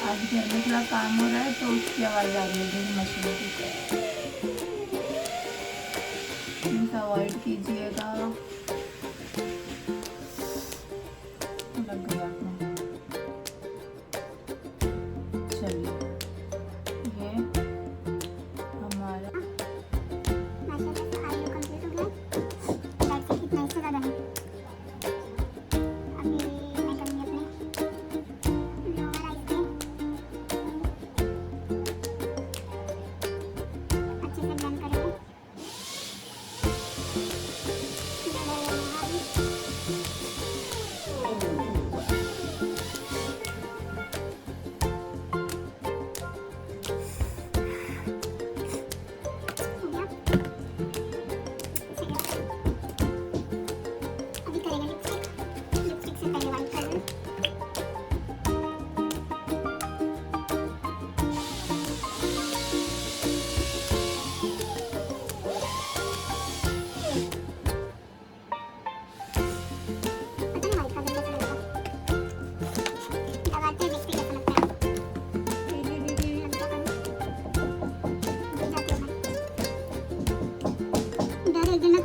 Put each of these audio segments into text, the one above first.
आज घर में थोड़ा काम हो रहा है तो उसकी आवाज़ आ रही है ड्रिल मशीन की। प्लीज़ अवॉइड कीजिएगा। लग गया आपने। चलिए ये हमारा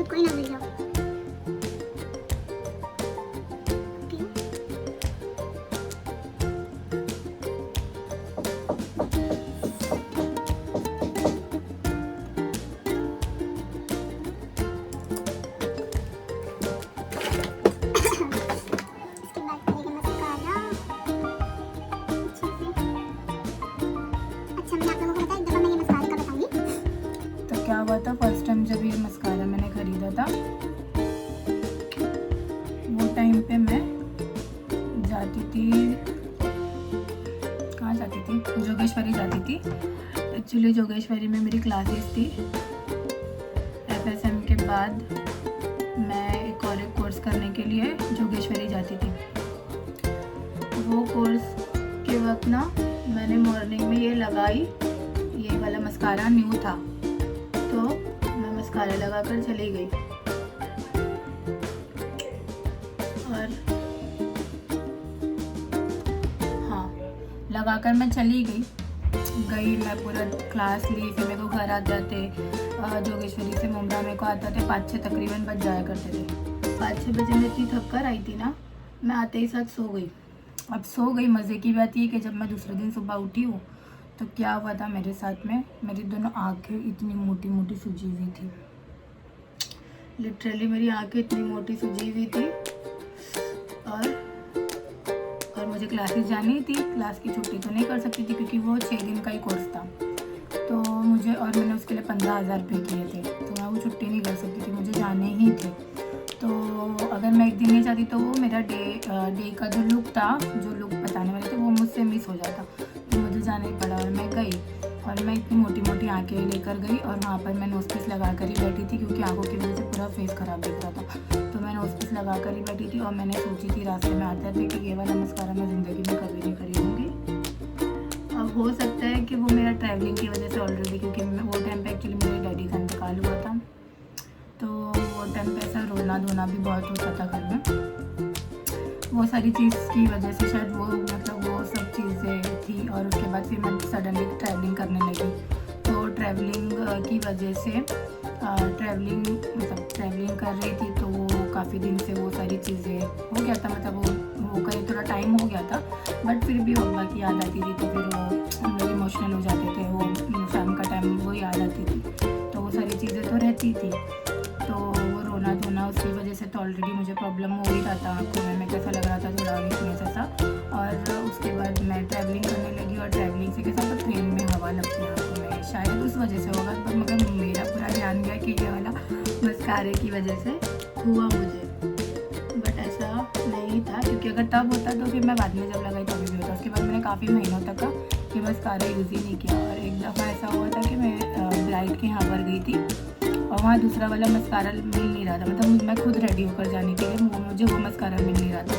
कोई ना मिल जाओ। क्या हुआ था फर्स्ट टाइम जब ये मस्कारा मैंने खरीदा था, वो टाइम पे मैं जाती थी, कहाँ जाती थी, जोगेश्वरी जाती थी। एक्चुअली जोगेश्वरी में मेरी क्लासेस थी। FSM के बाद मैं एक और एक कोर्स करने के लिए जोगेश्वरी जाती थी। वो कोर्स के वक्त ना मैंने मॉर्निंग में ये लगाई, ये वाला मस्कारा न्यू था तो मैं मस्कारा लगाकर चली गई और हाँ लगाकर मैं चली गई मैं पूरा क्लास ली। फिर मेरे को घर आ जाते जोगेश्वरी से मुंब्रा मेरे को आता थे 5-6 तकरीबन बज जाया करते थे। 5-6 बजे मैं इतनी थक कर आई थी ना, मैं आते ही साथ सो गई। अब सो गई, मज़े की बात ये कि जब मैं दूसरे दिन सुबह उठी हूँ तो क्या हुआ था मेरे साथ में, मेरी दोनों आंखें इतनी मोटी मोटी सूजी हुई थी। लिटरली मेरी आंखें इतनी मोटी सूजी हुई थी और मुझे क्लासेस जानी थी। क्लास की छुट्टी तो नहीं कर सकती थी क्योंकि वो 6 दिन का ही कोर्स था तो मुझे, और मैंने उसके लिए 15,000 रुपये किए थे तो मैं वो छुट्टी नहीं कर सकती थी, मुझे जाने ही थे। तो अगर मैं एक दिन नहीं जाती तो वो मेरा डे का जो लुक था, जो लुक बताने वाले थे, वो मुझसे मिस हो जाता। तो मुझे जाना ही पड़ा और मैं गई और मैं इतनी मोटी मोटी आंखें लेकर गई और वहाँ पर मैं नोज पीस लगा कर ही बैठी थी क्योंकि आंखों की वजह से पूरा फेस ख़राब दिख रहा था। तो मैं नोज पीस लगा कर ही बैठी थी और मैंने सोची थी रास्ते में आते थे कि ये वाला मस्कारा मैं ज़िंदगी में कभी नहीं खरीदूँगी। अब हो सकता है कि वो मेरा ट्रैवलिंग की वजह से ऑलरेडी, क्योंकि वो टाइम पे एक्चुअली मेरे डैडी का इंतकाल हुआ था तो वो टाइम पे ऐसा रोना धोना भी बहुत होता था घर में। वो सारी चीज़ की वजह से शायद वो वो सब चीज़ें थी। और उसके बाद फिर मैं सडनली ट्रैवलिंग करने लगी तो ट्रैवलिंग की वजह से ट्रैवलिंग कर रही थी तो वो काफ़ी दिन से वो सारी चीज़ें हो गया था, वो कहीं थोड़ा टाइम हो गया था बट फिर भी अब्बा की याद आती थी तो फिर वो मेरे इमोशनल हो जाते थे। वो शाम का टाइम वो याद आती थी तो वो सारी चीज़ें तो रहती थी। तो वो रोना धोना उसकी वजह से तो ऑलरेडी मुझे प्रॉब्लम हो ही रहा था, आँखों में मैं कैसा लग रहा था, थोड़ा वीकनेस ऐसा। और उसके बाद मैं ट्रैवलिंग करने लगी और ट्रैवलिंग से कैसा तो ट्रेन में हवा लगती है आँखों में, शायद उस वजह से होगा पर मगर मेरा पूरा ध्यान गया कि ये वाला मस्कारे की वजह से हुआ मुझे। बट ऐसा नहीं था क्योंकि अगर तब होता तो फिर मैं बाद में जब लगाई तभी भी होता। उसके बाद मैंने काफ़ी महीनों तक का ये मस्कारा यूज़ ही नहीं किया। और एक दफ़ा ऐसा हुआ था कि मैं ब्राइड के यहाँ पर गई थी और वहाँ दूसरा वाला मस्कारा मिल नहीं रहा था, मतलब मैं खुद रेडी होकर जाने के लिए मुझे वो मस्कारा मिल नहीं रहा था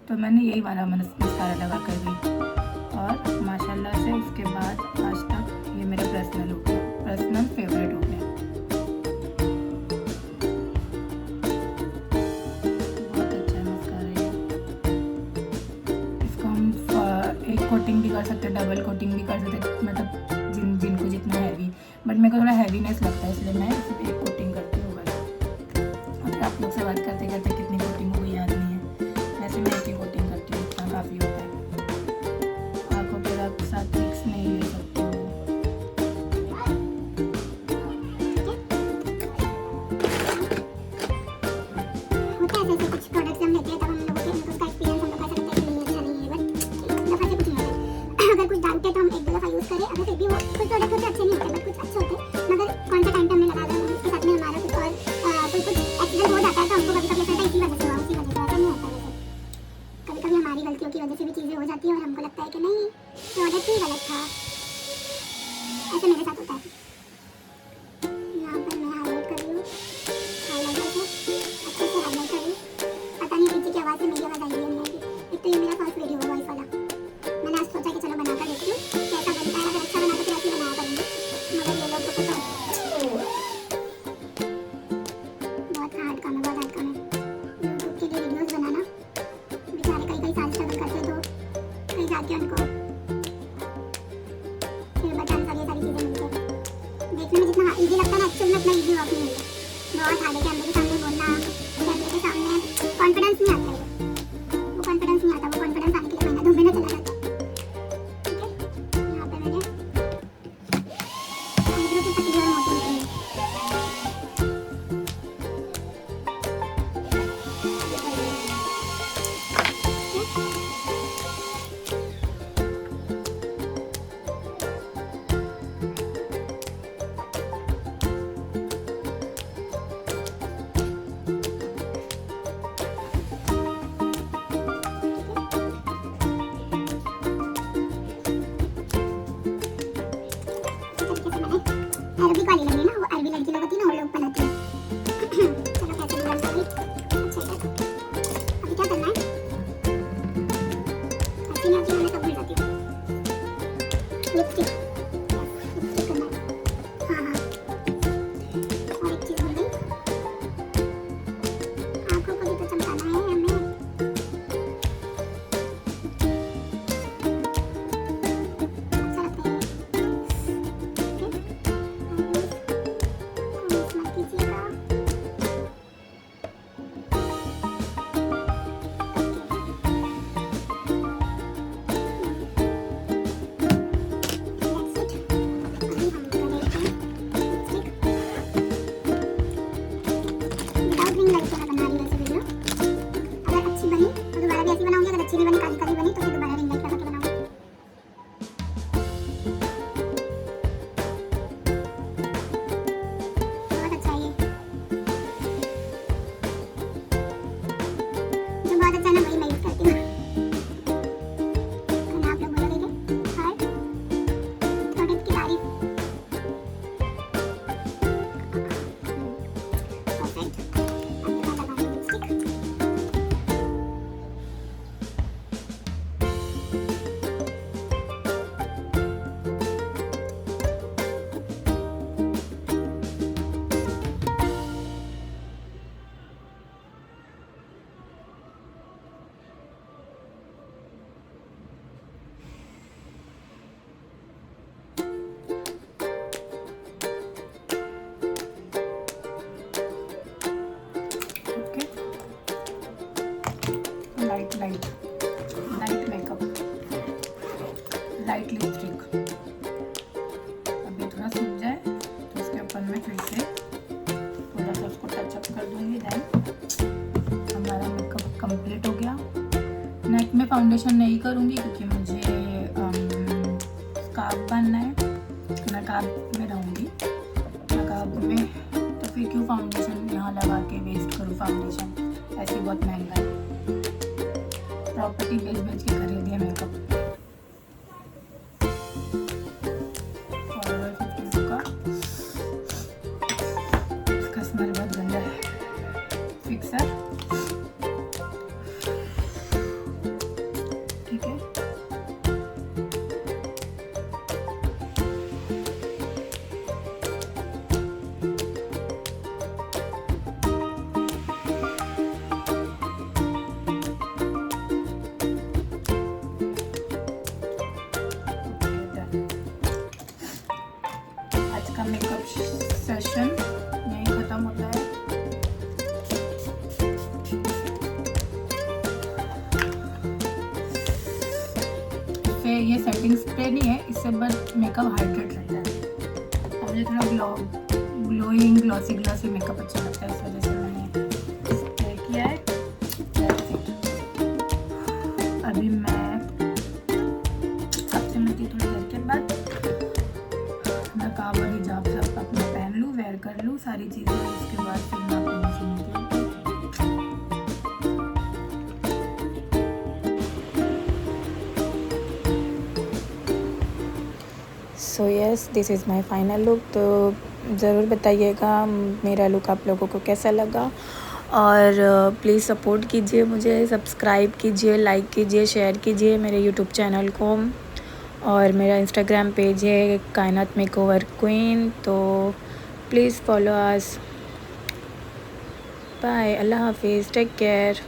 तो मैंने यही वाला मस्कारा लगा कर गई और माशाल्लाह से उसके बाद आज तक ये मेरा पर्सनल फेवरेट हो गया। बहुत अच्छा है मस्कारा। इसको हम एक कोटिंग भी कर सकते हो, डबल कोटिंग भी कर सकते हो, मतलब जिनको जितना हैवी, बट मेरे को थोड़ा हैवीनेस लगता है इसलिए मैं सिर्फ एक कोटिंग करती हूँ बस। और आप लोग से बात करते करते कितनी कोटिंग हो याद नहीं है, वैसे मैं एक ही कोटिंग करती हूँ, इतना काफ़ी होता है। आँखों के रक्त साथ ट्रिक्स नहीं ले सकती हूँ। कुछ प्रोडक्ट्स हम लेते हैं तब हम लोगों के उसका एक्सपीरियंस हम लोग ऐसा लगता है कि नहीं अच्छा नहीं है, बट दफ़ा से कुछ नहीं होता है। अगर कुछ डालते तो हम एक दो दफ़ा यूज़ करें, अगर फिर भी वो कुछ प्रोडक्ट होते अच्छे नहीं होते बट कुछ अच्छे होते, मगर कौन सा टाइम पे हमने लगा दिया उसके साथ में हमारा कुछ और कोई कुछ एक्सीडेंट हो जाता है तो हमको कभी कभी लगता है इसी वजह से हुआ, उसी वजह से ऐसा नहीं होता है। कभी कभी हमारी गलतियों की वजह से भी चीज़ें हो जाती है और हमको लगता है कि नहीं प्रोडक्ट ही गलत था, ऐसे मेरे साथ होता है। यहाँ पर मैं हाईलाइट कर रही हूँ, हाईलाइटर से अच्छे से हाईलाइट कर रही हूँ। पता नहीं पीछे की आवाज़ से मेरी आवाज़ आई है नहीं, एक तो ये मेरा फर्स्ट वीडियो है वॉइस वाला, मैंने आज सोचा कि चलो बनाकर देखती हूँ कैसा बनता है, अगर अच्छा बना तो फिर ऐसे बनाया करूँगी, मगर ये लोग तो बहुत हार्ड काम है, बहुत हार्ड काम है। यूट्यूब के लिए वीडियोज़ बनाना बेचारे कई साल स्ट्रगल करते तो कहीं जाके उनको फिर बटन और ये सारी चीज़ें मिलती है। देखने में जितना ईजी लगता है ना एक्चुअल में उतना ईजी वर्क नहीं है, बहुत हार्ड है। कैमरे के सामने बोलना, कैमरे के सामने कॉन्फिडेंस नहीं आता है, वो कॉन्फिडेंस नहीं आता, वो कॉन्फिडेंस आने के लिए महीना 2 महीना चला जाता है। ठीक है, यहाँ पे मैंने आईब्रो की पतली और मोटी की है। अरबी वाली लगी ना, वो अरबी लड़की लोग होती है ना, वो लोग बनाती है। चलो कैसे भी बनता है अच्छे से। अभी क्या करना है, ऐसे नहीं होती है, मैं सब भूल जाती हूँ। लिपस्टिक करना है, हाँ हाँ। और एक चीज़ भूल गई, आँखों को भी तो चमकाना है हमें। अच्छा लगता है अच्छी नहीं बनी, काली काली बनी तो फिर दोबारा रिंग लाइट लगा के बनाऊंगी। बहुत अच्छा है ये, जो बहुत अच्छा है ना वही मैं यूज करती हूँ। और आप लोग बोलोगे कि हाय प्रोडक्ट की तारीफ, परफेक्ट। अब मैं लगाऊंगी lipstick. Light light light makeup, light lipstick. अभी थोड़ा सूख जाए तो उसके ऊपर मैं फिर से थोड़ा सा उसको टचअप कर दूंगी। देन हमारा मेकअप कंप्लीट हो गया। नेक में फाउंडेशन नहीं करूंगी क्योंकि मुझे स्कार्फ बनना है, नकाब में रहूँगी। नकाब में तो फिर क्यों फाउंडेशन यहाँ लगा के वेस्ट करूँ फाउंडेशन, ऐसे बहुत महंगा है। प्रॉपर्टी बेच बेच के खरीद दिया मेकअप। फॉरएवर 52 का, इसका स्मेल बहुत गंदा है। फिक्सर ठीक है। सेशन यहीं ख़त्म होता है। इससे ये सेटिंग स्प्रे नहीं है, इससे बस मेकअप हाइड्रेट रहता है। और मुझे थोड़ा ग्लोइंग ग्लॉसी मेकअप अच्छा लगता है, इस वजह से मैंने स्प्रे किया है। अभी मैं आपसे मिलती थोड़ी देर के बाद। मैं काबर हिजाब सब अपना पहन लूँ, वेयर कर लूँ सारी चीज़ें, उसके बाद फिर मैं आपको मिलती हूँ। So yes, this is my final look. तो ज़रूर बताइएगा मेरा लुक आप लोगों को कैसा लगा, और प्लीज़ सपोर्ट कीजिए मुझे, सब्सक्राइब कीजिए, लाइक कीजिए, शेयर कीजिए मेरे यूट्यूब चैनल को। और मेरा इंस्टाग्राम पेज है कायनात मेकओवर क्वीन, तो प्लीज़ फॉलो अस। बाय, अल्लाह हाफिज़, टेक केयर।